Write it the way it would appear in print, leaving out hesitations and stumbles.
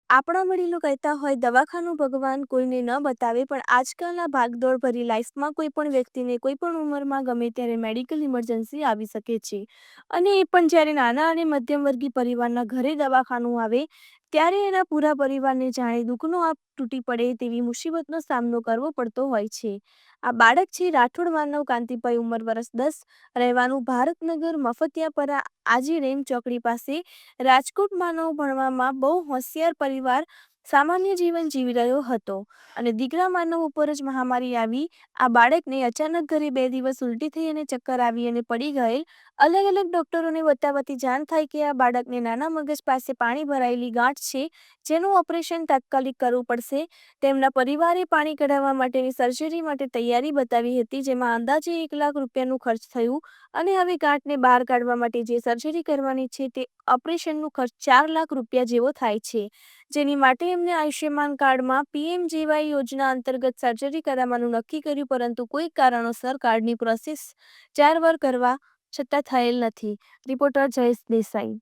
આપણા વડીલો કહેતા હોય દવાખાનું ભગવાન કોઈને ન બતાવે, પણ આજકાલના ભાગદોડ ભરી લાઈફમાં કોઈ પણ વ્યક્તિને કોઈ પણ ઉંમરમાં ગમે ત્યારે મેડિકલ ઇમરજન્સી આવી શકે છે. અને એ પણ જ્યારે નાના અને મધ્યમ વર્ગીય પરિવારના ઘરે દવાખાનું આવે ત્યારે એના પૂરા પરિવારને જાણે દુઃખનો આપ તૂટી પડે તેવી મુસીબતનો સામનો કરવો પડતો હોય છે. આ બાળક છે રાઠોડ માનવ કાંતિભાઈ, ઉંમર વર્ષ 10, રહેવાનું ભારતનગર મફતિયાપરા આજી રેમ ચોકડી પાસે, રાજકોટ. માનવ ભણવામાં બહુ હોશિયાર પરિવાર, સામાન્ય જીવન જીવી રહ્યો હતો અને દીકરા માનવ ઉપર જ મહામારી આવી. આ બાળકને અચાનક ઘરે 2 દિવસ ઉલટી થઈ અને ચક્કર આવી અને પડી ગયેલ. અલગ અલગ ડોક્ટરોને બતાવવાથી જાણ થાય કે આ બાળકને નાના મગજ પાસે પાણી ભરાયેલી ગાંઠ છે, જેનું ઓપરેશન તાત્કાલિક કરવું પડશે. તેમના પરિવારે પાણી કઢાવવા માટેની સર્જરી માટે તૈયારી બતાવી હતી, જેમાં અંદાજે 1 લાખ રૂપિયાનું ખર્ચ થયું અને હવે ગાંઠને બહાર કાઢવા માટે જે સર્જરી કરવાની છે તે ઓપરેશનનું ખર્ચ 4 લાખ રૂપિયા જેવો થાય છે, જેની માટે એમને આયુષ્યમાન કાર્ડમાં PMJY યોજના અંતર્ગત સર્જરી કરાવવાનું નક્કી કર્યું, પરંતુ કોઈ કારણોસર કાર્ડની પ્રોસેસ 4 વાર કરવા છતાં થયેલ નથી. રિપોર્ટર જયેશ દેસાઈ.